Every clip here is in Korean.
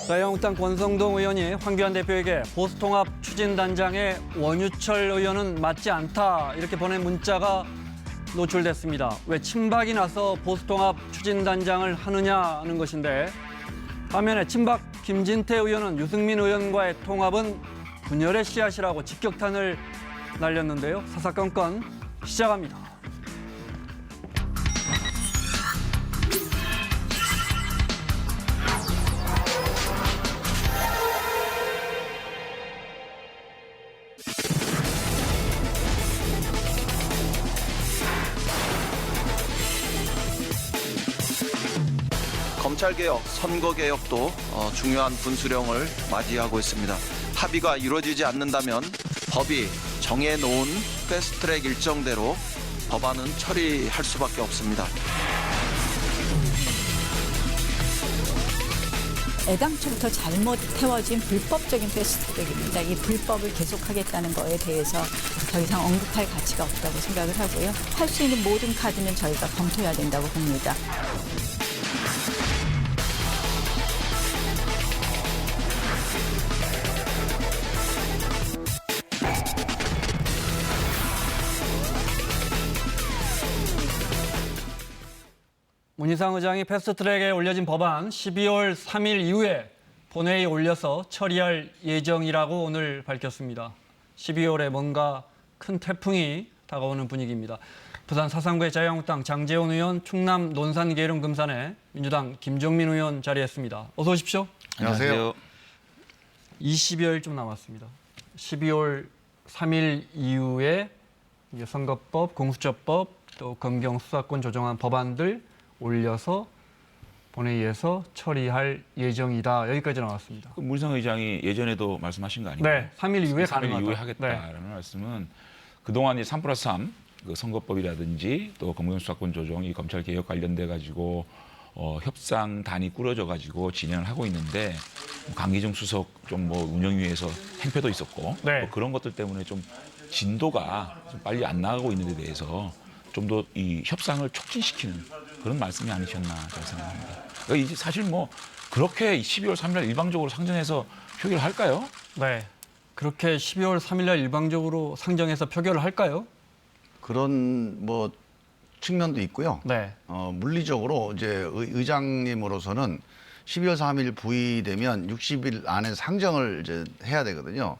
자유한국당 권성동 의원이 황교안 대표에게 보수통합 추진단장의 원유철 의원은 맞지 않다 이렇게 보낸 문자가 노출됐습니다. 왜 친박이 나서 보수통합 추진단장을 하느냐는 것인데 반면에 친박 김진태 의원은 유승민 의원과의 통합은 분열의 씨앗이라고 직격탄을 날렸는데요. 사사건건 시작합니다. 검찰개혁, 선거개혁도 중요한 분수령을 맞이하고 있습니다. 합의가 이루어지지 않는다면 법이 정해놓은 패스트트랙 일정대로 법안은 처리할 수밖에 없습니다. 애당초부터 잘못 태워진 불법적인 패스트트랙입니다. 이 불법을 계속하겠다는 거에 대해서 더 이상 언급할 가치가 없다고 생각을 하고요. 할 수 있는 모든 카드는 저희가 검토해야 된다고 봅니다. 문희상 의장이 패스트트랙에 올려진 법안 12월 3일 이후에 본회의에 올려서 처리할 예정이라고 오늘 밝혔습니다. 12월에 뭔가 큰 태풍이 다가오는 분위기입니다. 부산 사상구의 자유한국당 장제원 의원, 충남 논산 계룡 금산에 민주당 김종민 의원 자리했습니다. 어서 오십시오. 안녕하세요. 20여일쯤 남았습니다. 12월 3일 이후에 이제 선거법, 공수처법, 또 검경 수사권 조정안 법안들 올려서 본회의에서 처리할 예정이다. 여기까지 나왔습니다. 문희상 의장이 예전에도 말씀하신 거 아니에요? 네, 3일 이후에 3일 가능하다. 이후에 하겠다라는 네. 말씀은 그동안 3+3 그 선거법이라든지 또 검경 수사권 조정, 이 검찰 개혁 관련돼 가지고 협상단이 꾸려져 가지고 진행을 하고 있는데 강기정 수석 좀 뭐 운영위에서 행패도 있었고 네. 뭐 그런 것들 때문에 좀 진도가 좀 빨리 안 나가고 있는 데 대해서 좀 더 이 협상을 촉진시키는 그런 말씀이 아니셨나 저는 생각합니다. 그러니까 이제 사실 뭐 그렇게 12월 3일 날 일방적으로 상정해서 표결을 할까요? 네. 그렇게 12월 3일 날 일방적으로 상정해서 표결을 할까요? 그런 뭐 측면도 있고요. 네. 물리적으로 이제 의장님으로서는 12월 3일 부의되면 60일 안에 상정을 이제 해야 되거든요.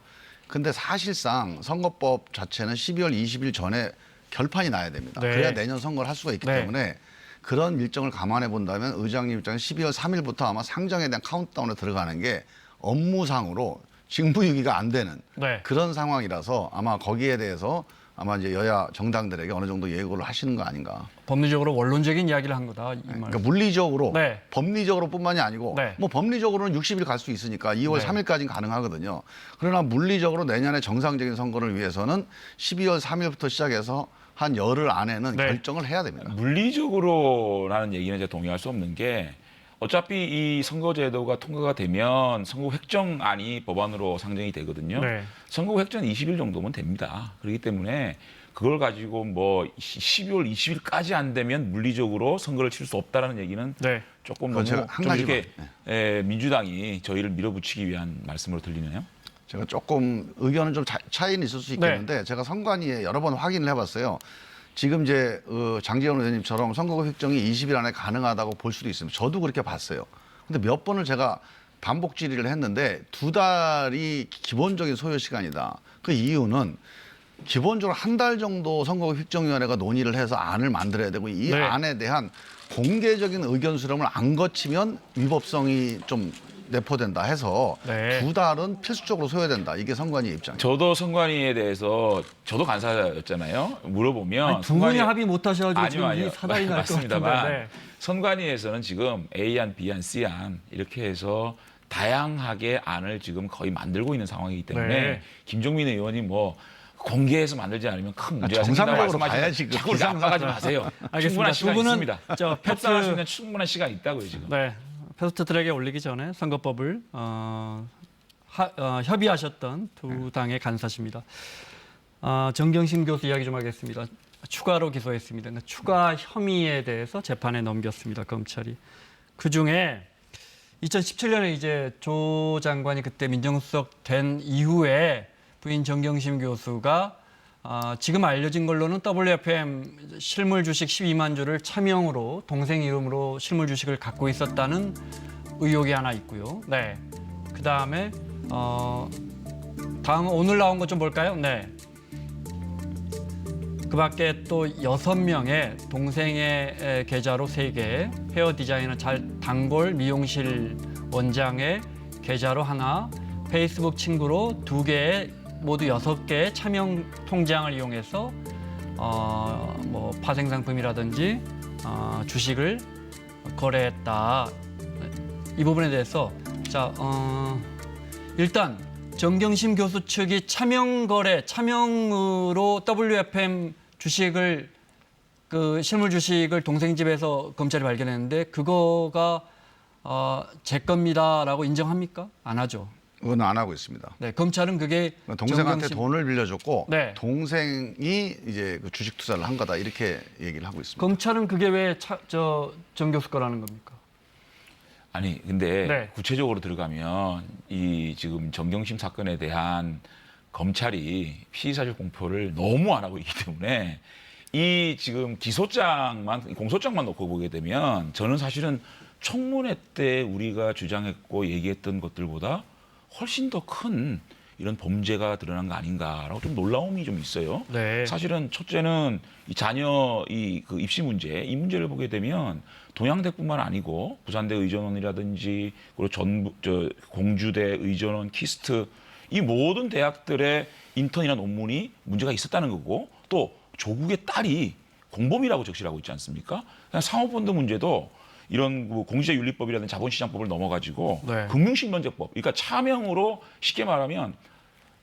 근데 사실상 선거법 자체는 12월 20일 전에 결판이 나야 됩니다. 네. 그래야 내년 선거를 할 수가 있기 네. 때문에 그런 일정을 감안해 본다면 의장님 입장에 12월 3일부터 아마 상정에 대한 카운트다운에 들어가는 게 업무상으로 직무유기가 안 되는 네. 그런 상황이라서 아마 거기에 대해서 아마 이제 여야 정당들에게 어느 정도 예고를 하시는 거 아닌가. 법리적으로 원론적인 이야기를 한 거다. 이 말. 그러니까 물리적으로, 네. 법리적으로뿐만이 아니고 네. 뭐 법리적으로는 60일 갈 수 있으니까 2월 네. 3일까지는 가능하거든요. 그러나 물리적으로 내년에 정상적인 선거를 위해서는 12월 3일부터 시작해서 한 열흘 안에는 네. 결정을 해야 됩니다. 물리적으로라는 얘기는 이제 동의할 수 없는 게 어차피 이 선거제도가 통과가 되면 선거 획정안이 법안으로 상정이 되거든요. 네. 선거 획정 20일 정도면 됩니다. 그렇기 때문에 그걸 가지고 뭐 12월 20일까지 안 되면 물리적으로 선거를 치를 수 없다라는 얘기는 네. 조금 그건 너무 제가 한 좀 가지만, 이렇게 민주당이 저희를 밀어붙이기 위한 말씀으로 들리네요. 제가 조금 의견은 좀 차이는 있을 수 있겠는데 제가 선관위에 여러 번 확인을 해봤어요. 지금 이제 장제원 의원님처럼 선거 획정이 20일 안에 가능하다고 볼 수도 있습니다. 저도 그렇게 봤어요. 근데 몇 번을 제가 반복 질의를 했는데 2달이 기본적인 소요 시간이다. 그 이유는 기본적으로 한 달 정도 선거획정위원회가 논의를 해서 안을 만들어야 되고 이 네. 안에 대한 공개적인 의견 수렴을 안 거치면 위법성이 좀 내포된다 해서 네. 2달은 필수적으로 소요된다. 이게 선관위의 입장이에요. 저도 선관위에 대해서 저도 간사였잖아요. 물어보면 아니, 두 분이 합의 못 하셔가지고 지금 이 사달이 날 것 맞습니다만 같은데. 네. 선관위에서는 지금 A안, B안, C안 이렇게 해서 다양하게 안을 지금 거의 만들고 있는 상황이기 때문에 네. 김종민 의원이 뭐 공개해서 만들지 않으면 큰 문제가 생긴다고 정상적으로 말씀하시면 봐야지, 그 자꾸 압박하지 마세요. 알겠습니다. 충분한 두 시간이 분은 있습니다. 저 협상할 수 있는 충분한 시간이 있다고요 지금. 네. 패스트트랙에 올리기 전에 선거법을 협의하셨던 두 당의 간사십니다. 정경심 교수 이야기 좀 하겠습니다. 추가로 기소했습니다. 추가 혐의에 대해서 재판에 넘겼습니다. 검찰이. 그중에 2017년에 이제 조 장관이 그때 민정수석 된 이후에 부인 정경심 교수가 지금 알려진 걸로는 WFM 실물 주식 12만 주를 차명으로 동생 이름으로 실물 주식을 갖고 있었다는 의혹이 하나 있고요. 네. 그다음에 다음 오늘 나온 것 좀 볼까요? 네. 그밖에 또 6명의 동생의 계좌로 3개, 헤어 디자이너 단골 미용실 원장의 계좌로 하나, 페이스북 친구로 2개의 모두 6개의 차명 통장을 이용해서 뭐 파생 상품이라든지 주식을 거래했다. 이 부분에 대해서 일단 정경심 교수 측이 차명으로 WFM 주식을 실물 주식을 동생 집에서 검찰이 발견했는데 그거가 제 겁니다라고 인정합니까? 안 하죠. 그건 안 하고 있습니다. 네, 검찰은 그게 동생한테 돈을 빌려줬고 네. 동생이 이제 그 주식 투자를 한 거다 이렇게 얘기를 하고 있습니다. 검찰은 그게 왜 정 교수 거라는 겁니까? 아니 근데 네. 구체적으로 들어가면 이 지금 정경심 사건에 대한 검찰이 피의사실 공표를 너무 안 하고 있기 때문에 이 지금 공소장만 놓고 보게 되면 저는 사실은 청문회 때 우리가 주장했고 얘기했던 것들보다 훨씬 더 큰 이런 범죄가 드러난 거 아닌가라고 좀 놀라움이 좀 있어요. 네. 사실은 첫째는 이 자녀 그 입시 문제, 이 문제를 보게 되면 동양대뿐만 아니고 부산대 의전원이라든지 그리고 공주대 의전원, 키스트 이 모든 대학들의 인턴이나 논문이 문제가 있었다는 거고 또 조국의 딸이 공범이라고 적시를 하고 있지 않습니까? 그냥 상호펀드 문제도 이런 공시자윤리법이라든지 자본시장법을 넘어가지고 네. 금융실명제법, 그러니까 차명으로 쉽게 말하면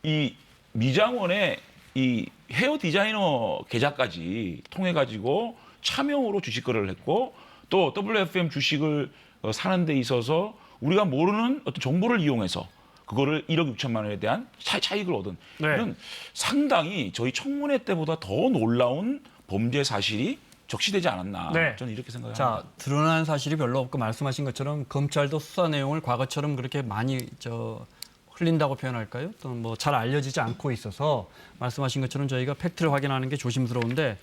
이 미장원의 이 헤어 디자이너 계좌까지 통해 가지고 차명으로 주식 거래를 했고 또 WFM 주식을 사는 데 있어서 우리가 모르는 어떤 정보를 이용해서 그거를 1억 6천만 원에 대한 차익을 얻은 네. 이런 상당히 저희 청문회 때보다 더 놀라운 범죄 사실이 적시되지 않았나. 네. 저는 이렇게 생각합니다. 자, 드러난 사실이 별로 없고 말씀하신 것처럼 검찰도 수사 내용을 과거처럼 그렇게 많이 흘린다고 표현할까요? 또 뭐 잘 알려지지 않고 있어서 말씀하신 것처럼 저희가 팩트를 확인하는 게 조심스러운데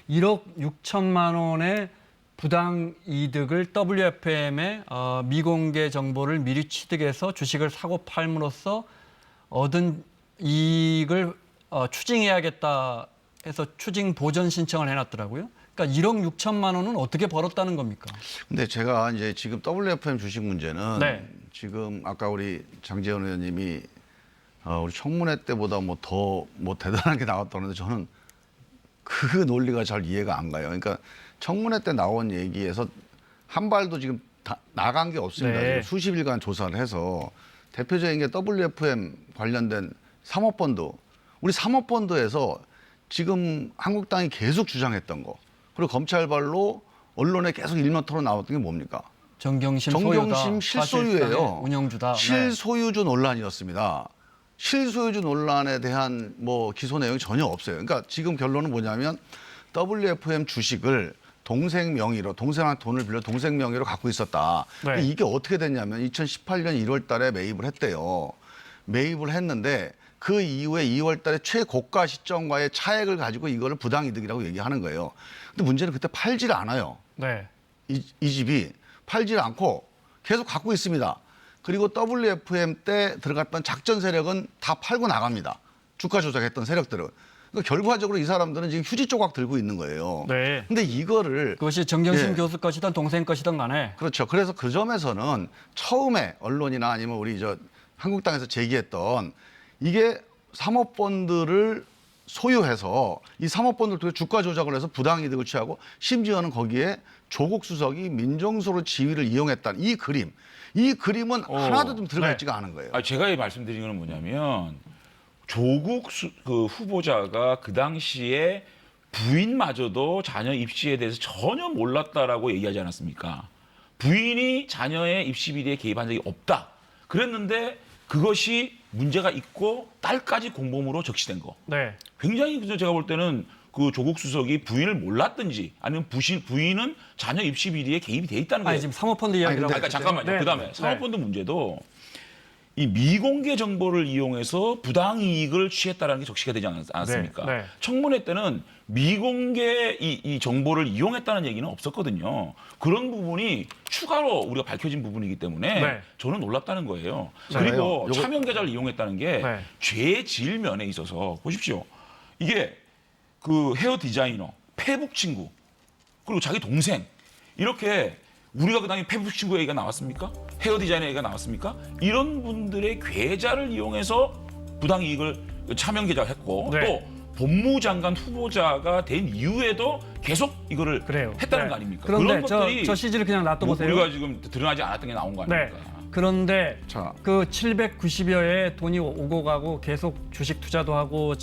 1억 6천만 원의 부당 이득을 WFM의 미공개 정보를 미리 취득해서 주식을 사고 팔므로써 얻은 이익을 추징해야겠다 해서 추징 보전 신청을 해놨더라고요. 그러니까 1억 6천만 원은 어떻게 벌었다는 겁니까? 근데 제가 이제 지금 WFM 주식 문제는 네. 지금 아까 우리 장제원 의원님이 우리 청문회 때보다 더 대단한 게 나왔다는데 저는 그 논리가 잘 이해가 안 가요. 그러니까 청문회 때 나온 얘기에서 한 발도 지금 나간 게 없습니다. 네. 지금 수십 일간 조사를 해서 대표적인 게 WFM 관련된 사모펀드. 우리 사모펀드에서 지금 한국당이 계속 주장했던 거. 그리고 검찰발로 언론에 계속 일면토로 나왔던 게 뭡니까? 정경심 실소유예요. 운영주다. 네. 실소유주 논란이었습니다. 실소유주 논란에 대한 기소 내용이 전혀 없어요. 그러니까 지금 결론은 뭐냐면 WFM 주식을 동생 명의로 동생한테 돈을 빌려 동생 명의로 갖고 있었다. 네. 이게 어떻게 됐냐면 2018년 1월 달에 매입을 했대요. 매입을 했는데 그 이후에 2월 달에 최고가 시점과의 차액을 가지고 이거를 부당이득이라고 얘기하는 거예요. 근데 문제는 그때 팔질 않아요. 네. 이 집이 팔질 않고 계속 갖고 있습니다. 그리고 WFM 때 들어갔던 작전 세력은 다 팔고 나갑니다. 주가 조작했던 세력들은. 그러니까 결과적으로 이 사람들은 지금 휴지 조각 들고 있는 거예요. 네. 근데 이거를 그것이 정경심 예. 교수 것이든 동생 것이든 간에 그렇죠. 그래서 그 점에서는 처음에 언론이나 아니면 우리 한국당에서 제기했던 이게 사모펀드를 소유해서 이 사모펀드를 통해 주가 조작을 해서 부당이득을 취하고 심지어는 거기에 조국 수석이 민정수로 지위를 이용했다는 이 그림은 하나도 좀 들어가 네. 있지가 않은 거예요. 제가 말씀드린 거는 뭐냐면 조국 그 후보자가 그 당시에 부인마저도 자녀 입시에 대해서 전혀 몰랐다라고 얘기하지 않았습니까? 부인이 자녀의 입시 비리에 개입한 적이 없다. 그랬는데 그것이 문제가 있고 딸까지 공범으로 적시된 거. 네. 굉장히 제가 볼 때는 그 조국 수석이 부인을 몰랐든지 아니면 부인은 자녀 입시 비리에 개입이 돼 있다는 거예요. 아니, 지금 사모펀드 이야기라고. 그러니까 잠깐만요. 네, 그다음에 네. 사모펀드 문제도 이 미공개 정보를 이용해서 부당 이익을 취했다라는 게 적시가 되지 않았습니까? 네, 네. 청문회 때는 미공개 이 정보를 이용했다는 얘기는 없었거든요. 그런 부분이 추가로 우리가 밝혀진 부분이기 때문에 네. 저는 놀랍다는 거예요. 네. 그리고 요거- 차명 계좌를 이용했다는 게 네. 죄질 면에 있어서 보십시오. 이게 그 헤어 디자이너, 페북 친구, 그리고 자기 동생 이렇게 우리가 그다음에 페북 친구 얘기가 나왔습니까? 헤어 디자이너 얘기가 나왔습니까? 이런 분들의 계좌를 이용해서 부당 이익을 차명 계좌했고 네. 또 법무장관 후보자가 된 이후에도 계속 이거를 그래요. 했다는 네. 거 아닙니까? 그런데 그런 것들이 저 CG를 그냥 놔둬보세요. 우리가 지금 드러나지 않았던 게 나온 거 네. 아닙니까? 그런데 자. 그 790여의 돈이 오고 가고 계속 주식 투자도 하고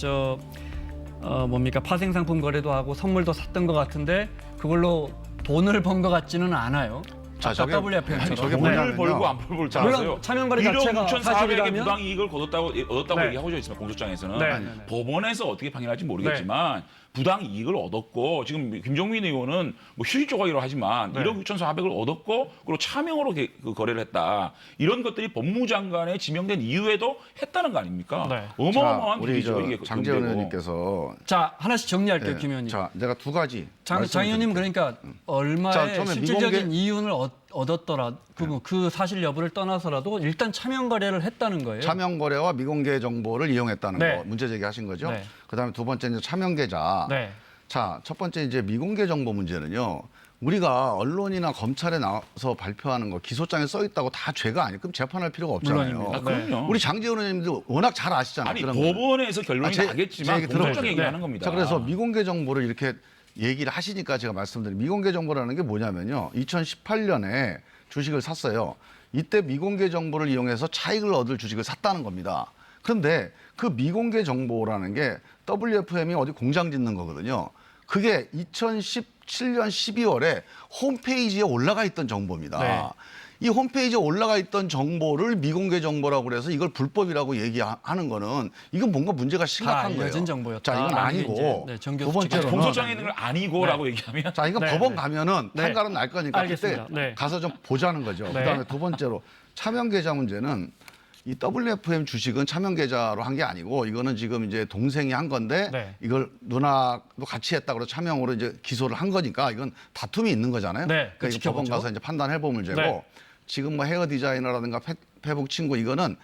뭡니까 파생 상품 거래도 하고 선물도 샀던 것 같은데 그걸로 돈을 번 것 같지는 않아요. 자, 아까 저게- WFM처럼. 아니, 저게 돈을 뭐냐면요. 벌고 안 벌고 자, 물론 잘하세요. 차명거래 1억 자체가 6,400의 사실이라면 부당 이익을 얻었다고 네. 얘기하고 있습니다. 공소장에서는. 네, 네, 네. 법원에서 어떻게 판결할지 모르겠지만 부당 이익을 얻었고 지금 김종민 의원은 뭐 휴지 조각이라고 하지만 네. 1억 6,400을 얻었고 그리고 차명으로 그 거래를 했다. 이런 것들이 법무장관에 지명된 이후에도 했다는 거 아닙니까? 네. 어마어마한 자, 우리 일이죠. 이게 장재원 금배고. 의원님께서 자 하나씩 정리할게요, 네, 김 의원님. 자, 내가 두 가지. 장 의원님 그러니까 얼마의 자, 처음에 실질적인 미공개- 이윤을 얻었더라 그 사실 여부를 떠나서라도 일단 차명 거래를 했다는 거예요. 차명 거래와 미공개 정보를 이용했다는 네. 거 문제 제기하신 거죠. 네. 그다음에 두 번째 이제 차명 계좌. 네. 자, 첫 번째 이제 미공개 정보 문제는요. 우리가 언론이나 검찰에 나와서 발표하는 거 기소장에 써 있다고 다 죄가 아니고 그럼 재판할 필요가 없잖아요. 물론입니다. 아, 그럼요. 우리 장재원 의원님도 워낙 잘 아시잖아요. 아니 그런 거. 법원에서 결론이 제 나겠지만 얘기 공소장 들어보세요. 얘기하는 네. 겁니다. 자, 그래서 미공개 정보를 이렇게 얘기를 하시니까 제가 말씀드린 미공개 정보라는 게 뭐냐면요. 2018년에 주식을 샀어요. 이때 미공개 정보를 이용해서 차익을 얻을 주식을 샀다는 겁니다. 그런데 그 미공개 정보라는 게 WFM이 어디 공장 짓는 거거든요. 그게 2017년 12월에 홈페이지에 올라가 있던 정보입니다. 네. 이 홈페이지에 올라가 있던 정보를 미공개 정보라고 그래서 이걸 불법이라고 얘기하는 거는 이건 뭔가 문제가 심각한 거예요. 알려진 정보였다. 자, 이건 라는 게 아니고 이제, 네, 정교 두 수칙. 번째로는 공소장에 있는 걸 아니고라고 얘기하면 자, 이건 네, 법원 네. 가면은 네. 판가름 날 거니까 알겠습니다. 그때 네. 가서 좀 보자는 거죠. 네. 그다음에 두 번째로 차명 계좌 문제는 이 WFM 주식은 차명 계좌로 한 게 아니고 이거는 지금 이제 동생이 한 건데 네. 이걸 누나도 같이 했다고 차명으로 이제 기소를 한 거니까 이건 다툼이 있는 거잖아요. 네, 그러니까 이거 법원 지켜보죠. 가서 이제 판단해 보면 문제고 네. 지금 뭐 헤어 디자이너라든가 페북 친구 이거는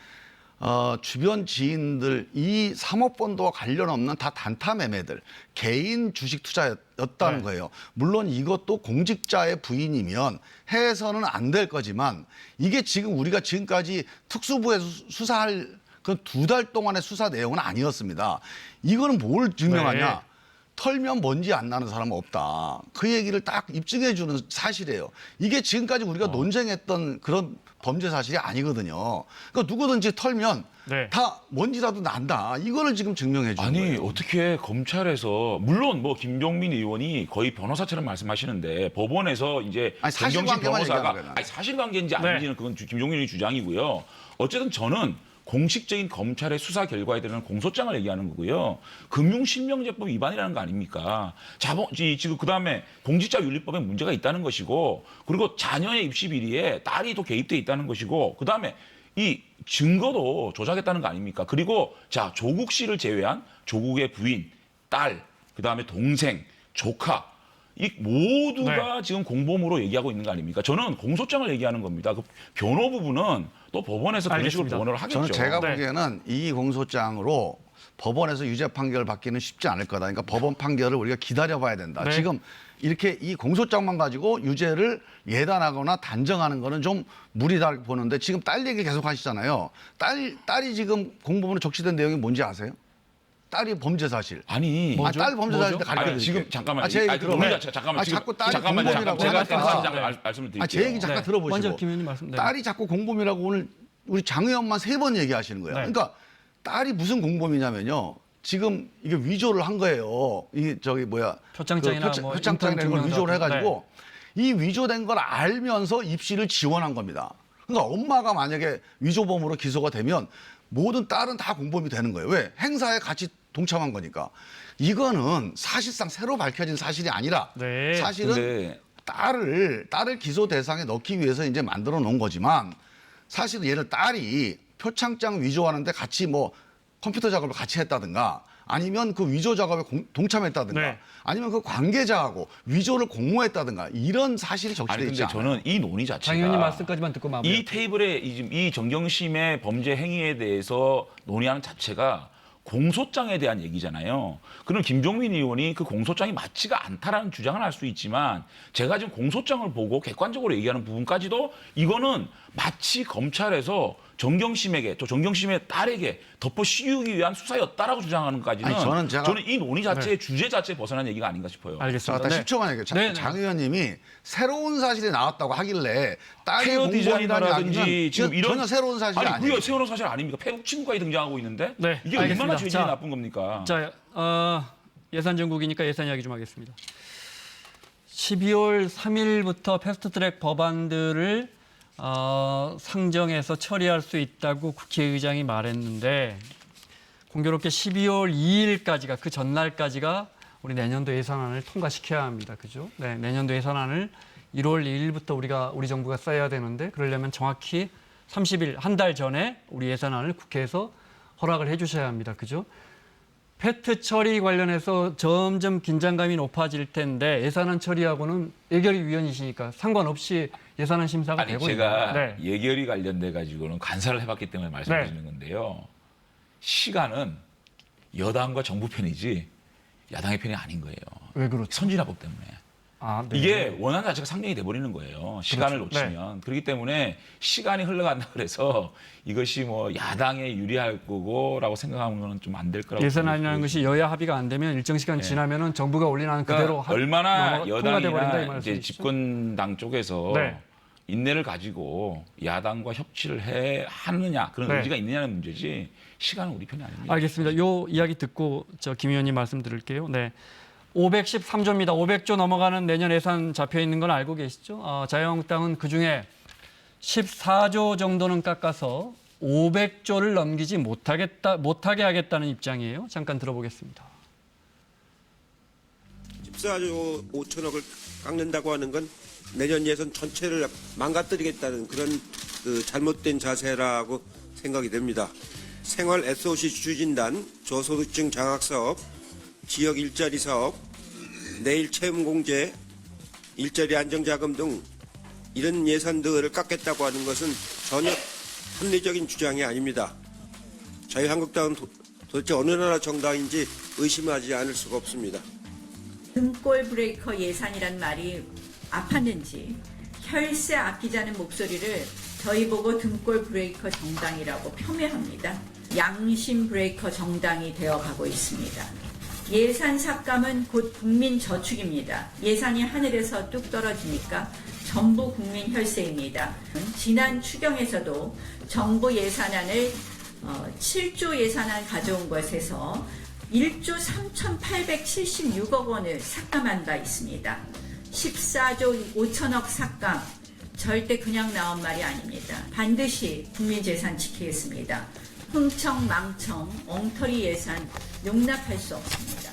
주변 지인들 이 사모펀드와 관련 없는 다 단타 매매들 개인 주식 투자였다는 네. 거예요. 물론 이것도 공직자의 부인이면 해서는 안 될 거지만 이게 지금 우리가 지금까지 특수부에서 수사할 그 2달 동안의 수사 내용은 아니었습니다. 이거는 뭘 증명하냐? 네. 털면 먼지 안 나는 사람은 없다. 그 얘기를 딱 입증해 주는 사실이에요. 이게 지금까지 우리가 논쟁했던 그런 범죄 사실이 아니거든요. 그러니까 누구든지 털면 네. 다 먼지라도 난다. 이거를 지금 증명해 주는 아니 거예요. 어떻게 검찰에서 물론 뭐 김종민 의원이 거의 변호사처럼 말씀하시는데 법원에서 이제 아니, 정경심 사실관계만 변호사가 얘기하는 거예요. 아니, 사실관계인지 네. 아닌지는 그건 김종민 의원의 주장이고요. 어쨌든 저는 공식적인 검찰의 수사 결과에 대한 공소장을 얘기하는 거고요. 금융실명제법 위반이라는 거 아닙니까? 지금 그다음에 공직자윤리법에 문제가 있다는 것이고 그리고 자녀의 입시 비리에 딸이 또 개입돼 있다는 것이고 그다음에 이 증거도 조작했다는 거 아닙니까? 그리고 자 조국 씨를 제외한 조국의 부인, 딸, 그다음에 동생, 조카 이 모두가 지금 공범으로 얘기하고 있는 거 아닙니까? 저는 공소장을 얘기하는 겁니다. 그 변호 부분은 또 법원에서 그런 식으로 알겠습니다. 변호를 하겠죠. 저는 제가 네. 보기에는 이 공소장으로 법원에서 유죄 판결을 받기는 쉽지 않을 거다. 그러니까 법원 판결을 우리가 기다려봐야 된다. 네. 지금 이렇게 이 공소장만 가지고 유죄를 예단하거나 단정하는 거는 좀 무리다 보는데 지금 딸 얘기 계속 하시잖아요. 딸이 지금 공범으로 적시된 내용이 뭔지 아세요? 딸이 범죄 사실. 아니 딸 범죄 사실 때 가르쳐 아니, 드릴게요. 지금 잠깐만. 제 얘기 아니, 들어봐요. 우리가 잠깐만 지금 자꾸 딸이 잠깐만요. 공범이라고 제가 하니까. 잠깐 말씀을 드릴게요. 제 얘기 잠깐 네. 들어보시고. 먼저 김 의원님 말씀. 네. 딸이 자꾸 공범이라고 오늘 우리 장 의원만 3번 얘기하시는 거예요. 네. 그러니까 딸이 무슨 공범이냐면요. 지금 이게 위조를 한 거예요. 이게 저기 뭐야 표창장이나 뭐 표창장이나 이런 걸 인턴 위조를 증명서. 해가지고 이 위조된 걸 알면서 입시를 지원한 겁니다. 그러니까 엄마가 만약에 위조범으로 기소가 되면 모든 딸은 다 공범이 되는 거예요. 왜? 행사에 같이 동참한 거니까. 이거는 사실상 새로 밝혀진 사실이 아니라 네. 사실은 근데 딸을 기소 대상에 넣기 위해서 이제 만들어 놓은 거지만 사실은 얘를 딸이 표창장 위조하는데 같이 뭐 컴퓨터 작업을 같이 했다든가 아니면 그 위조 작업에 동참했다든가 네. 아니면 그 관계자하고 위조를 공모했다든가 이런 사실이 아니 적시되어 있지 근데 않아요. 저는 이 논의 자체가 장 의원님 말씀까지만 듣고 마무리. 이 테이블에 이 정경심의 범죄 행위에 대해서 논의하는 자체가 공소장에 대한 얘기잖아요. 그럼 김종민 의원이 그 공소장이 맞지가 않다라는 주장을 할 수 있지만 제가 지금 공소장을 보고 객관적으로 얘기하는 부분까지도 이거는 마치 검찰에서 정경심에게 또 정경심의 딸에게 덮어 씌우기 위한 수사였다라고 주장하는 것까지는 아니, 저는 이 논의 자체의 주제 자체에 벗어난 얘기가 아닌가 싶어요. 자, 알겠습니다. 일단 네. 10초만 얘기해요. 네, 네. 장 의원님이 새로운 사실이 나왔다고 하길래 딸이 페어 공무원이라는 디자이너라든지 이야기는 지금 이런 전혀 새로운 사실이 아니 아니에요. 그게 새로운 사실 아닙니까? 페북 친구가 등장하고 있는데 네, 이게 알겠습니다. 얼마나 죄질이 자, 나쁜 겁니까? 자, 예산 정국이니까 예산 이야기 좀 하겠습니다. 12월 3일부터 패스트트랙 법안들을 상정해서 처리할 수 있다고 국회의장이 말했는데 공교롭게 12월 2일까지가 그 전날까지가 우리 내년도 예산안을 통과시켜야 합니다. 그죠? 네, 내년도 예산안을 1월 2일부터 우리 정부가 써야 되는데 그러려면 정확히 30일 한 달 전에 우리 예산안을 국회에서 허락을 해 주셔야 합니다. 그죠? 패트 처리 관련해서 점점 긴장감이 높아질 텐데 예산안 처리하고는 예결위 위원이시니까 상관없이 예산안 심사가 아니 되고 제가 있나요? 네. 예결위 관련돼 가지고는 간사를 해봤기 때문에 말씀드리는 건데요. 시간은 여당과 정부 편이지 야당의 편이 아닌 거예요. 왜 그렇죠? 선진화법 때문에. 아, 네. 이게 원안 자체가 상정이 돼버리는 거예요. 시간을 그렇죠. 놓치면. 그렇기 때문에 시간이 흘러간다 그래서 이것이 뭐 야당에 유리할 거고라고 생각하는 건 좀 안 될 거라고. 예산안이라는 것이 여야 합의가 안 되면 일정 시간 지나면은 정부가 올리는 그대로 그러니까 얼마나 통과돼 버린다 이 여당이나 이제 말씀이시죠? 집권당 쪽에서 네. 인내를 가지고 야당과 협치를 하느냐 그런 네. 의지가 있느냐는 문제지 시간은 우리 편이 아닙니다. 알겠습니다. 요 이야기 듣고 김 의원님 말씀 드릴게요. 네. 513조입니다. 500조 넘어가는 내년 예산 잡혀 있는 건 알고 계시죠? 자유한국당은 그중에 14조 정도는 깎아서 500조를 넘기지 못하게 하겠다는 입장이에요. 잠깐 들어보겠습니다. 14조 5천억을 깎는다고 하는 건 내년 예산 전체를 망가뜨리겠다는 그런 잘못된 자세라고 생각이 됩니다. 생활 SOC 추진단, 저소득층 장학사업, 지역 일자리 사업, 내일 채용공제, 일자리 안정자금 등 이런 예산들을 깎겠다고 하는 것은 전혀 합리적인 주장이 아닙니다. 자유한국당은 도대체 어느 나라 정당인지 의심하지 않을 수가 없습니다. 등골 브레이커 예산이란 말이 아팠는지 혈세 아끼자는 목소리를 저희 보고 등골 브레이커 정당이라고 폄훼합니다. 양심 브레이커 정당이 되어가고 있습니다. 예산 삭감은 곧 국민 저축입니다. 예산이 하늘에서 뚝 떨어지니까 전부 국민 혈세입니다. 지난 추경에서도 정부 예산안을 7조 예산안 가져온 것에서 1조 3,876억 원을 삭감한 바 있습니다. 14조 5천억 삭감 절대 그냥 나온 말이 아닙니다. 반드시 국민 재산 지키겠습니다. 흥청망청 엉터리 예산 용납할 수 없습니다.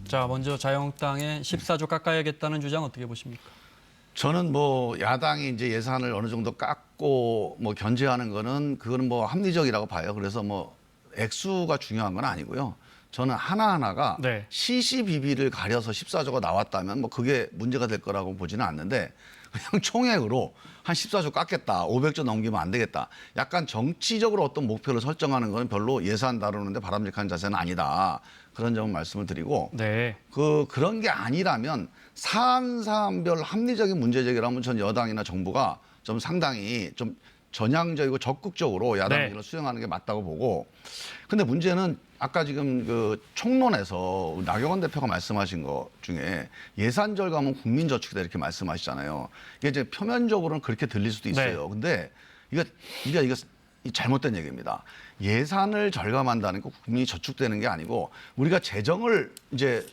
자, 먼저 자유한국당의 14조 깎아야겠다는 주장 어떻게 보십니까? 저는 뭐 야당이 이제 예산을 어느 정도 깎고 뭐 견제하는 거는 그거는 뭐 합리적이라고 봐요. 그래서 뭐 액수가 중요한 건 아니고요. 저는 하나하나가 네. 시시비비를 가려서 14조가 나왔다면 뭐 그게 문제가 될 거라고 보지는 않는데 그냥 총액으로 한 14조 깎겠다. 500조 넘기면 안 되겠다. 약간 정치적으로 어떤 목표를 설정하는 건 별로 예산 다루는데 바람직한 자세는 아니다. 그런 점을 말씀을 드리고 네. 그런 게 아니라면 사안별 합리적인 문제 제기라면 전 여당이나 정부가 좀 상당히 좀 전향적이고 적극적으로 야당 네. 의견을 수용하는 게 맞다고 보고 근데 문제는 아까 지금 그 총론에서 나경원 대표가 말씀하신 것 중에 예산 절감은 국민 저축이다 이렇게 말씀하시잖아요. 이게 이제 표면적으로는 그렇게 들릴 수도 있어요. 근데 이거 잘못된 얘기입니다. 예산을 절감한다는 거 국민이 저축되는 게 아니고 우리가 재정을 이제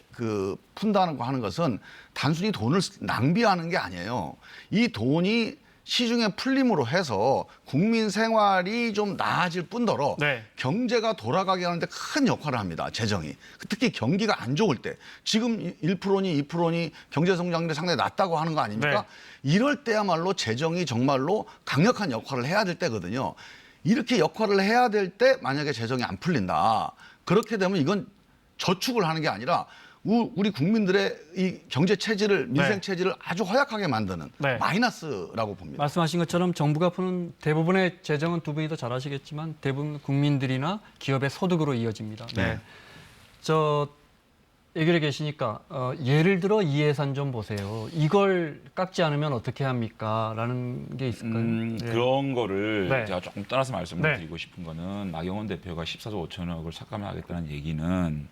푼다는 거 하는 것은 단순히 돈을 낭비하는 게 아니에요. 이 돈이 시중에 풀림으로 해서 국민 생활이 좀 나아질 뿐더러 네. 경제가 돌아가게 하는데 큰 역할을 합니다. 재정이. 특히 경기가 안 좋을 때 지금 1%니 2%니 경제 성장률이 상당히 낮다고 하는 거 아닙니까? 이럴 때야말로 재정이 정말로 강력한 역할을 해야 될 때거든요. 이렇게 역할을 해야 될 때 만약에 재정이 안 풀린다. 그렇게 되면 이건 저축을 하는 게 아니라 우리 국민들의 이 경제 체질을 민생 체질을 아주 허약하게 만드는 마이너스라고 봅니다. 말씀하신 것처럼 정부가 푸는 대부분의 재정은 두 분이 더 잘 아시겠지만 대부분 국민들이나 기업의 소득으로 이어집니다. 네. 저 예결에 계시니까 예를 들어 이 예산 좀 보세요. 이걸 깎지 않으면 어떻게 합니까? 라는 게 있을까요? 네. 그런 거를 네. 제가 조금 따라서 말씀을 네. 드리고 싶은 거는 나경원 대표가 14조 5천억을 삭감하겠다는 얘기는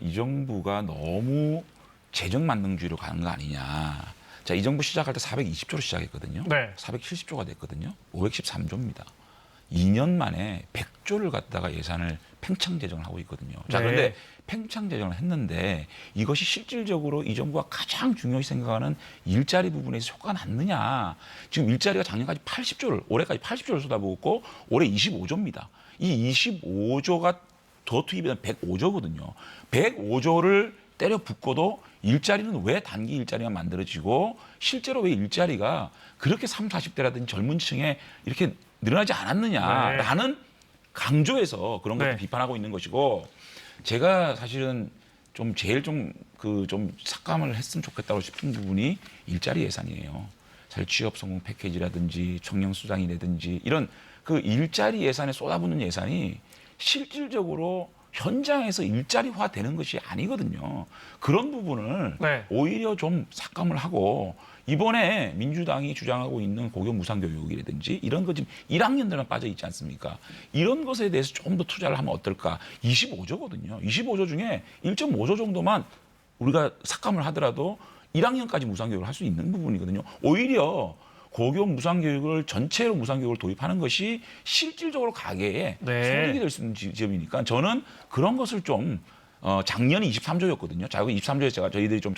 이 정부가 너무 재정 만능주의로 가는 거 아니냐. 자, 이 정부 시작할 때 420조로 시작했거든요. 네. 470조가 됐거든요. 513조입니다. 2년 만에 100조를 갖다가 예산을 팽창 재정을 하고 있거든요. 자, 네. 그런데 팽창 재정을 했는데 이것이 실질적으로 이 정부가 가장 중요히 생각하는 일자리 부분에서 효과가 났느냐. 지금 일자리가 작년까지 80조를, 올해까지 80조를 쏟아부었고 올해 25조입니다. 이 25조가 더 투입이면 105조거든요. 105조를 때려 붓고도 일자리는 왜 단기 일자리가 만들어지고 실제로 왜 일자리가 그렇게 30, 40대라든지 젊은 층에 이렇게 늘어나지 않았느냐라는 강조해서 그런 것도 비판하고 있는 것이고 제가 사실은 좀 제일 좀 삭감을 했으면 좋겠다고 싶은 부분이 일자리 예산이에요. 사실 취업 성공 패키지라든지 청년 수당이라든지 이런 그 일자리 예산에 쏟아붓는 예산이 실질적으로 현장에서 일자리화 되는 것이 아니거든요. 그런 부분을 오히려 좀 삭감을 하고 이번에 민주당이 주장하고 있는 고교 무상교육이라든지 이런 거 지금 1학년들만 빠져 있지 않습니까? 이런 것에 대해서 조금 더 투자를 하면 어떨까? 25조거든요. 25조 중에 1.5조 정도만 우리가 삭감을 하더라도 1학년까지 무상교육을 할 수 있는 부분이거든요. 오히려 고교 무상교육을 전체로 무상교육을 도입하는 것이 실질적으로 가계에 손익이 될 수 있는 지점이니까 저는 그런 것을 좀 작년이 23조였거든요. 자, 여기 23조에 저희들이 좀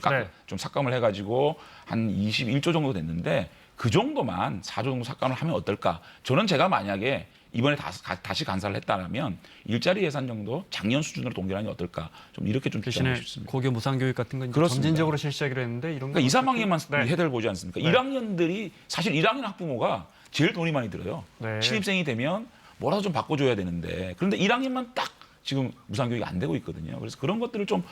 삭감을 해가지고 한 21조 정도 됐는데 그 정도만 4조 정도 삭감을 하면 어떨까? 저는 제가 만약에 이번에 다시 간사를 했다면 일자리 예산 정도 작년 수준으로 동결하니 어떨까? 좀 이렇게 좀 대신에 주장하고 싶습니다. 고교 무상교육 같은 건 그렇습니다. 점진적으로 실시하기로 했는데 이런 거 그러니까 2, 3학년만 해대를 보지 않습니까? 1학년들이 사실 1학년 학부모가 제일 돈이 많이 들어요. 신입생이 되면 뭐라도 좀 바꿔줘야 되는데 그런데 1학년만 딱 지금 무상교육이 안 되고 있거든요. 그래서 그런 것들을 좀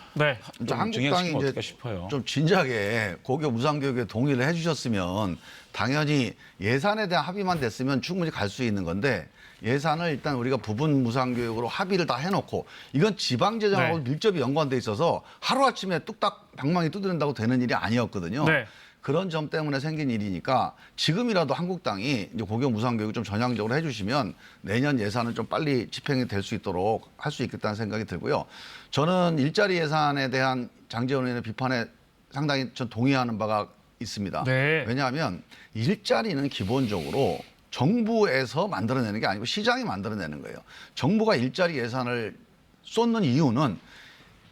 한국당이 이제 어떨까 싶어요. 좀 진작에 고교 무상교육에 동의를 해주셨으면 당연히 예산에 대한 합의만 됐으면 충분히 갈 수 있는 건데 예산을 일단 우리가 부분 무상교육으로 합의를 다 해놓고 이건 지방재정하고 밀접히 연관돼 있어서 하루아침에 뚝딱 방망이 두드린다고 되는 일이 아니었거든요. 그런 점 때문에 생긴 일이니까 지금이라도 한국당이 이제 고교 무상교육을 좀 전향적으로 해주시면 내년 예산은 좀 빨리 집행이 될 수 있도록 할 수 있겠다는 생각이 들고요. 저는 일자리 예산에 대한 장제원 의원의 비판에 상당히 전 동의하는 바가 있습니다. 왜냐하면 일자리는 기본적으로 정부에서 만들어내는 게 아니고 시장이 만들어내는 거예요. 정부가 일자리 예산을 쏟는 이유는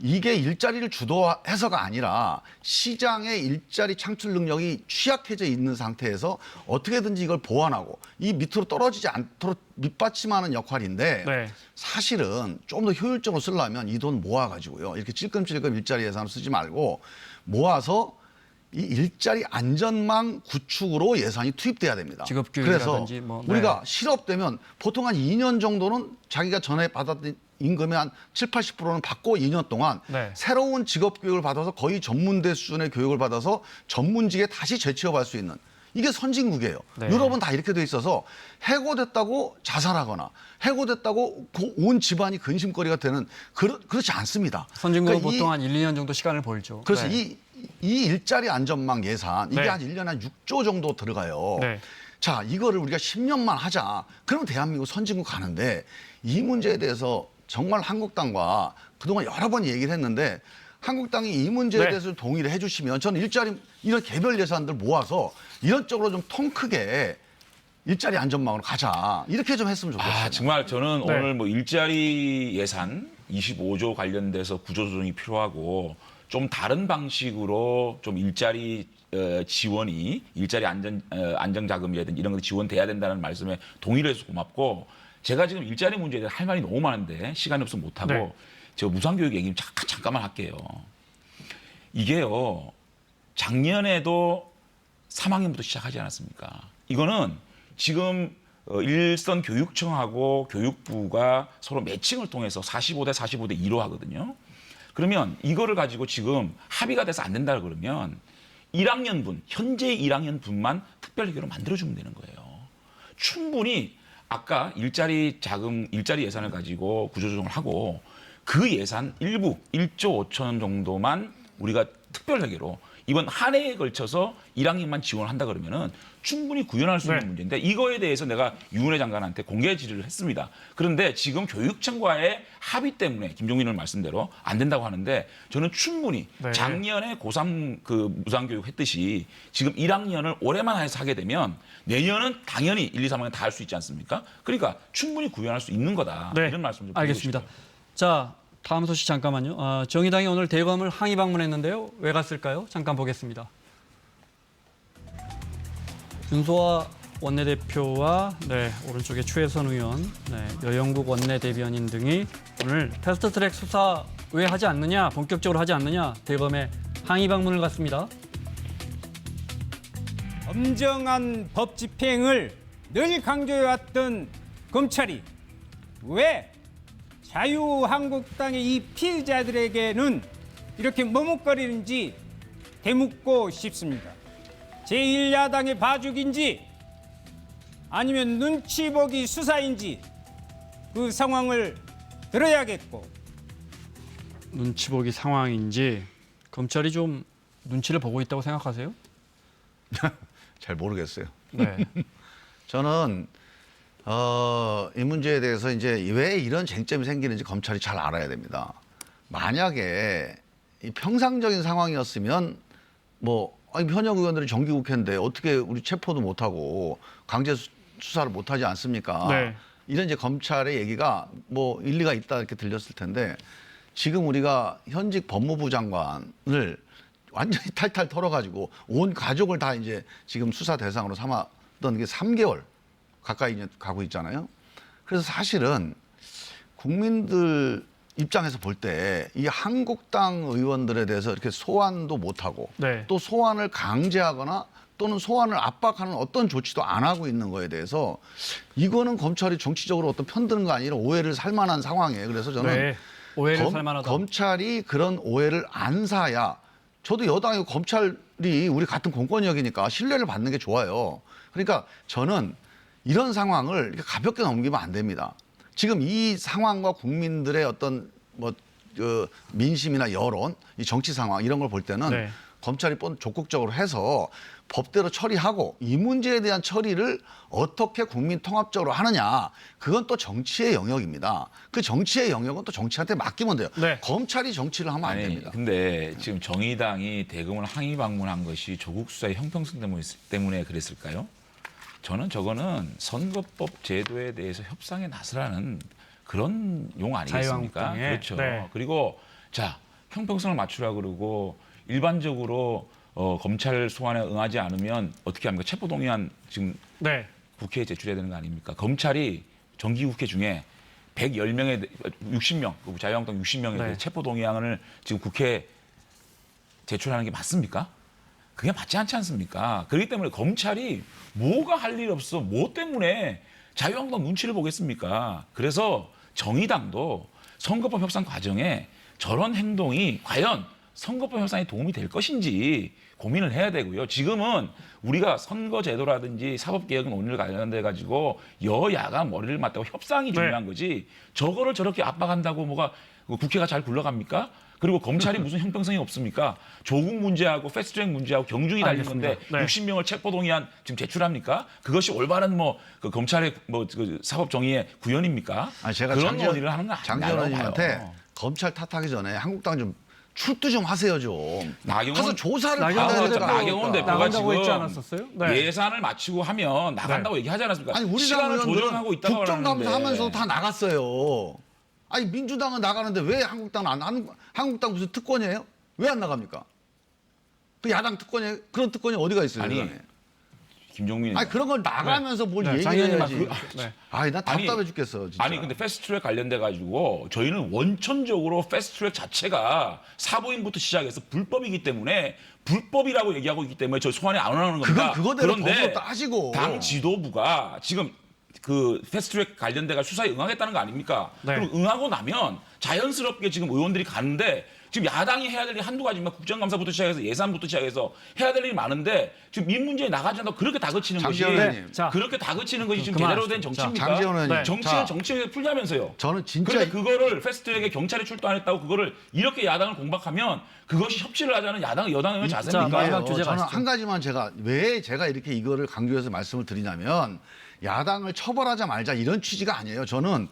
이게 일자리를 주도해서가 아니라 시장의 일자리 창출 능력이 취약해져 있는 상태에서 어떻게든지 이걸 보완하고 이 밑으로 떨어지지 않도록 밑받침하는 역할인데 사실은 좀 더 효율적으로 쓰려면 이 돈 모아가지고요. 이렇게 찔끔찔끔 일자리 예산을 쓰지 말고 모아서 이 일자리 안전망 구축으로 예산이 투입돼야 됩니다. 그래서 직업교육이라든지 우리가 실업되면 보통 한 2년 정도는 자기가 전에 받았던 임금의 한 7, 80%는 받고 2년 동안 새로운 직업 교육을 받아서 거의 전문대 수준의 교육을 받아서 전문직에 다시 재취업할 수 있는 이게 선진국이에요. 유럽은 다 이렇게 돼 있어서 해고됐다고 자살하거나 해고됐다고 온 집안이 근심거리가 되는 그렇지 않습니다. 선진국은 그러니까 보통 한 1, 2년 정도 시간을 벌죠. 그래서 이 일자리 안전망 예산 이게 한 1년에 한 6조 정도 들어가요. 자, 이거를 우리가 10년만 하자. 그러면 대한민국 선진국 가는데 이 문제에 대해서 정말 한국당과 그동안 여러 번 얘기를 했는데 한국당이 이 문제에 대해서 동의를 해주시면 저는 일자리 이런 개별 예산들 모아서 이런 쪽으로 좀 통 크게 일자리 안전망으로 가자. 이렇게 좀 했으면 좋겠어요. 정말 저는 오늘 뭐 일자리 예산 25조 관련돼서 구조조정이 필요하고 좀 다른 방식으로 좀 일자리 지원이 일자리 안정 자금이라든지 이런 것 지원돼야 된다는 말씀에 동의를 해서 고맙고 제가 지금 일자리 문제에 대해 할 말이 너무 많은데 시간이 없어서 못 하고 네. 저 무상교육 얘기 잠깐만 할게요. 이게요. 작년에도 3학년부터 시작하지 않았습니까? 이거는 지금 일선 교육청하고 교육부가 서로 매칭을 통해서 45대 45대 2로 하거든요. 그러면 이거를 가지고 지금 합의가 돼서 안 된다 그러면 1학년분, 현재 1학년분만 특별회계로 만들어주면 되는 거예요. 충분히 아까 일자리 예산을 가지고 구조조정을 하고 그 예산 일부 1조 5천 정도만 우리가 특별회계로 이번 한 해에 걸쳐서 1학년만 지원을 한다 그러면은 충분히 구현할 수 있는 네. 문제인데 이거에 대해서 내가 유은혜 장관한테 공개 질의를 했습니다. 그런데 지금 교육청과의 합의 때문에 김종민 의원 말씀대로 안 된다고 하는데 저는 충분히 네. 작년에 고3 그 무상교육 했듯이 지금 1학년을 올해만 해서 하게 되면 내년은 당연히 1, 2, 3학년 다 할 수 있지 않습니까? 그러니까 충분히 구현할 수 있는 거다. 네, 이런 말씀 좀 드리고 알겠습니다. 싶어요. 자, 다음 소식 잠깐만요. 정의당이 오늘 대검을 항의 방문했는데요. 왜 갔을까요? 잠깐 보겠습니다. 윤소아 원내대표와 오른쪽에 추혜선 의원, 여영국 원내대변인 등이 오늘 패스트트랙 수사 왜 하지 않느냐, 본격적으로 하지 않느냐 대검에 항의 방문을 갔습니다. 엄정한 법 집행을 늘 강조해왔던 검찰이 왜 자유한국당의 이 피의자들에게는 이렇게 머뭇거리는지 되묻고 싶습니다. 제1야당의 봐주기인지 아니면 눈치 보기 수사인지 그 상황을 들어야겠고 눈치 보기 상황인지 검찰이 좀 눈치를 보고 있다고 생각하세요? 잘 모르겠어요. 네. 저는 이 문제에 대해서 이제 왜 이런 쟁점이 생기는지 검찰이 잘 알아야 됩니다. 만약에 이 평상적인 상황이었으면 현역 의원들이 정기국회인데 어떻게 우리 체포도 못하고 강제 수사를 못하지 않습니까? 네. 이런 이제 검찰의 얘기가 일리가 있다 이렇게 들렸을 텐데 지금 우리가 현직 법무부 장관을 완전히 탈탈 털어가지고 온 가족을 다 이제 지금 수사 대상으로 삼았던 게 3개월 가까이 이제 가고 있잖아요. 그래서 사실은 국민들 입장에서 볼 때 이 한국당 의원들에 대해서 이렇게 소환도 못하고 네. 또 소환을 강제하거나 또는 소환을 압박하는 어떤 조치도 안 하고 있는 거에 대해서 이거는 검찰이 정치적으로 어떤 편드는 거 아니라 오해를 살 만한 상황이에요. 그래서 저는 네. 오해를 살 만하다. 검찰이 그런 오해를 안 사야 저도 여당이고 검찰이 우리 같은 공권력이니까 신뢰를 받는 게 좋아요. 그러니까 저는 이런 상황을 이렇게 가볍게 넘기면 안 됩니다. 지금 이 상황과 국민들의 어떤 민심이나 여론, 이 정치 상황 이런 걸 볼 때는 네. 검찰이 적극적으로 해서 법대로 처리하고 이 문제에 대한 처리를 어떻게 국민 통합적으로 하느냐 그건 또 정치의 영역입니다. 그 정치의 영역은 또 정치한테 맡기면 돼요. 네. 검찰이 정치를 하면 안 됩니다. 근데 지금 정의당이 대검을 항의 방문한 것이 조국 수사의 형평성 때문에 그랬을까요? 저는 저거는 선거법 제도에 대해서 협상에 나서라는 그런 용 아니겠습니까? 자유한국당에. 그렇죠. 네. 그리고 자 형평성을 맞추라 그러고 일반적으로 검찰 소환에 응하지 않으면 어떻게 합니까? 체포동의안 지금 네. 국회에 제출해야 되는 거 아닙니까? 검찰이 정기국회 중에 110명에 60명, 자유한국당 60명에 네. 체포동의안을 지금 국회에 제출하는 게 맞습니까? 그게 맞지 않지 않습니까? 그렇기 때문에 검찰이 뭐가 할 일 없어, 뭐 때문에 자유한국당 눈치를 보겠습니까? 그래서 정의당도 선거법 협상 과정에 저런 행동이 과연 선거법 협상에 도움이 될 것인지 고민을 해야 되고요. 지금은 우리가 선거제도라든지 사법개혁 논의를 관련돼 가지고 여야가 머리를 맞대고 협상이 중요한 거지 저거를 저렇게 압박한다고 뭐가 국회가 잘 굴러갑니까? 그리고 검찰이 무슨 형평성이 없습니까? 조국 문제하고 패스트트랙 문제하고 경중이 달린 건데 알겠습니다. 네. 60명을 체포동의안 지금 제출합니까? 그것이 올바른 그 검찰의 그 사법 정의의 구현입니까? 아니, 제가 그런 논의를 하는 거 장기현 아니라고 의원님한테 봐요. 검찰 탓하기 전에 한국당 좀 출두 좀 하세요 좀. 나경원- 가서 조사를 나경원 받아야 대표- 되니까. 나경원 대표가 나간다고 했지 지금 않았었어요? 네. 예산을 맞추고 하면 나간다고 얘기하지 않았습니까? 아니 우리 당 시간을 의원들은 조정하고 있다고 국정감사하면서 다 나갔어요. 아니 민주당은 나가는데 왜 한국당은 한국당 무슨 특권이에요? 왜 안 나갑니까? 그 야당 특권이 그런 특권이 어디가 있어요? 아니, 세상에? 김종민 아니 그런 걸 나가면서 뭘 네, 얘기를 장 의원님 해야지. 네. 아니 나 답답해 아니, 죽겠어 진짜. 아니 근데 패스트트랙 관련돼 가지고 저희는 원천적으로 패스트트랙 자체가 사보임부터 시작해서 불법이기 때문에 불법이라고 얘기하고 있기 때문에 저 소환이 안 하는 겁니다. 그거대로 그런데 법으로 따지고. 당 지도부가 지금 그 패스트트랙 관련돼가 수사에 응하겠다는 거 아닙니까? 네. 그럼 응하고 나면 자연스럽게 지금 의원들이 가는데 지금 야당이 해야 될 일이 한두 가지입니다. 국정감사부터 시작해서 예산부터 시작해서 해야 될 일이 많은데 지금 이 문제에 나가지 않고 그렇게 다그치는 것이 장재원 의원님. 자, 그렇게 다그치는 것이 지금 그만하시죠. 제대로 된 정치입니까? 장재원 의원님. 네. 정치는 자, 정치에 풀자면서요. 저는 진짜 그런데 그거를 패스트트랙에 경찰이 출동했다고 그거를 이렇게 야당을 공박하면 그것이 협치를 하자는 야당 여당의 자, 자세입니까? 마지막 주제 저는 가시죠. 한 가지만 왜 제가 이렇게 이거를 강조해서 말씀을 드리냐면 야당을 처벌하자 말자 이런 취지가 아니에요. 저는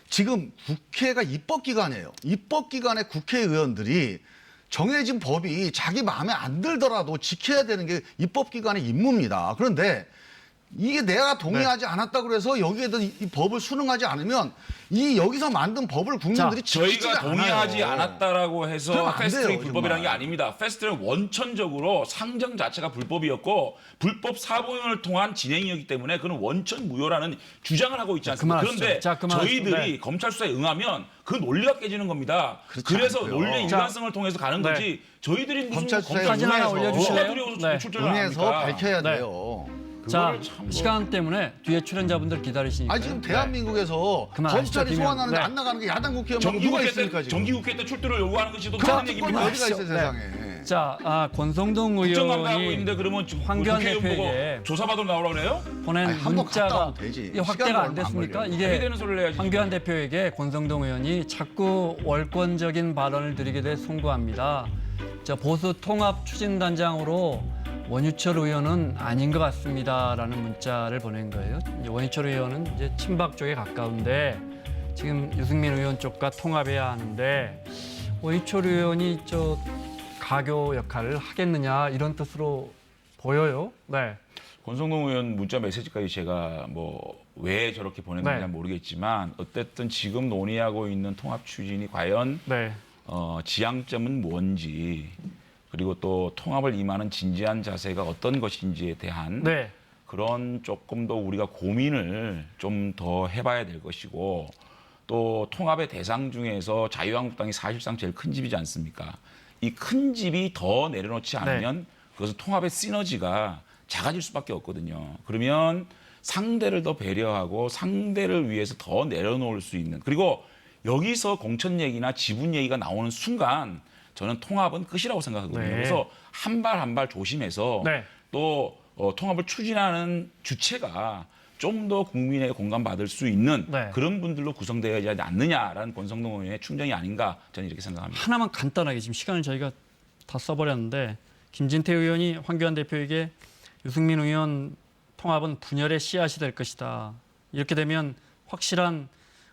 지금 국회가 입법기관이에요. 입법기관의 국회의원들이 정해진 법이 자기 마음에 안 들더라도 지켜야 되는 게 입법기관의 임무입니다. 그런데 이게 내가 동의하지 않았다고 그래서 여기에도 이 법을 수능하지 않으면 이 여기서 만든 법을 국민들이 지키지 저희가 동의하지 않아요. 않았다고 해서 그러면 안 패스트트랙이 돼요, 불법이라는 게 정말. 아닙니다. 패스트트랙은 원천적으로 상정 자체가 불법이었고 불법 사보임을 통한 진행이었기 때문에 그는 원천 무효라는 주장을 하고 있지 않습니까? 그만하시죠. 그런데 자, 그만하시죠. 저희들이 네. 검찰 수사에 응하면 그 논리가 깨지는 겁니다. 그렇지 그래서 않고요. 논리의 일관성을 통해서 가는 네. 거지 저희들이 무슨 검찰 수사에 사진 하나 응해서 올려주실래요? 누가 네. 출전을 응해서 합니까? 밝혀야 네. 돼요. 자, 그거를 참 뭐- 시간 때문에 뒤에 출연자분들 기다리시니까. 아니 지금 대한민국에서 그만하시죠, 검찰이 비면. 소환하는데 네. 안 나가는 게 야당 국회의원 누가 정기국회 있습니까 때 지금? 정기국회 때 출두를 요구하는 것이 또 그 다른 특권이 얘기입니다. 어디가 있어요 네. 세상에. 자, 권성동 국정감사하고 의원이 있는데 그러면 황교안 국회의원 대표에게 보고 조사받으러 나오라 그래요? 보낸 아니, 한번 갔다 문자가 오면 되지. 이게 확대가 시간 안 얼마 안 됐습니까? 걸려요. 이게 해야 되는 소리를 해야지. 황교안 대표에게 권성동 의원이 자꾸 월권적인 발언을 드리게 돼 송구합니다. 자, 보수 통합 추진단장으로 원유철 의원은 아닌 것 같습니다라는 문자를 보낸 거예요. 이제 원유철 의원은 이제 친박 쪽에 가까운데 지금 유승민 의원 쪽과 통합해야 하는데 원유철 의원이 저 가교 역할을 하겠느냐 이런 뜻으로 보여요. 네. 권성동 의원 문자 메시지까지 제가 뭐 왜 저렇게 보냈는지 네. 모르겠지만 어쨌든 지금 논의하고 있는 통합 추진이 과연 네. 지향점은 뭔지 그리고 또 통합을 임하는 진지한 자세가 어떤 것인지에 대한 네. 그런 조금 더 우리가 고민을 좀 더 해봐야 될 것이고 또 통합의 대상 중에서 자유한국당이 사실상 제일 큰 집이지 않습니까? 이 큰 집이 더 내려놓지 않으면 그것은 통합의 시너지가 작아질 수밖에 없거든요. 그러면 상대를 더 배려하고 상대를 위해서 더 내려놓을 수 있는 그리고 여기서 공천 얘기나 지분 얘기가 나오는 순간 저는 통합은 끝이라고 생각하거든요. 네. 그래서 한 발 한 발 조심해서 네. 또 통합을 추진하는 주체가 좀 더 국민의 공감받을 수 있는 네. 그런 분들로 구성되어야 하지 않느냐라는 권성동 의원의 충정이 아닌가 저는 이렇게 생각합니다. 하나만 간단하게 지금 시간을 저희가 다 써버렸는데 김진태 의원이 황교안 대표에게 유승민 의원 통합은 분열의 씨앗이 될 것이다. 이렇게 되면 확실한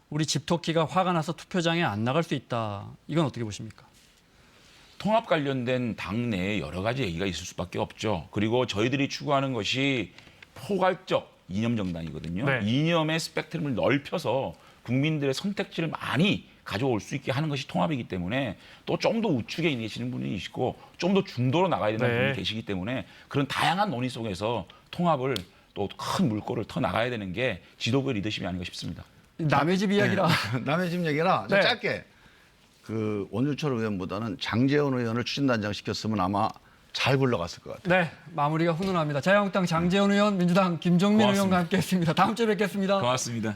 우리 집토끼가 화가 나서 투표장에 안 나갈 수 있다. 이건 어떻게 보십니까? 통합 관련된 당내에 여러 가지 얘기가 있을 수밖에 없죠. 그리고 저희들이 추구하는 것이 포괄적 이념 정당이거든요. 네. 이념의 스펙트럼을 넓혀서 국민들의 선택지를 많이 가져올 수 있게 하는 것이 통합이기 때문에 또 좀 더 우측에 계시는 분이 계시고 좀 더 중도로 나가야 된다는 네. 분이 계시기 때문에 그런 다양한 논의 속에서 통합을 또 큰 물꼬를 터 나가야 되는 게 지도부의 리더십이 아닌가 싶습니다. 남의 집 이야기라. 남의 집 얘기라 좀 네. 짧게 그 원유철 의원보다는 장재원 의원을 추진단장 시켰으면 아마 잘 굴러갔을 것 같아요. 네, 마무리가 훈훈합니다. 자유한국당 장재원 의원, 민주당 김종민 고맙습니다. 의원과 함께했습니다. 다음 주에 뵙겠습니다. 고맙습니다.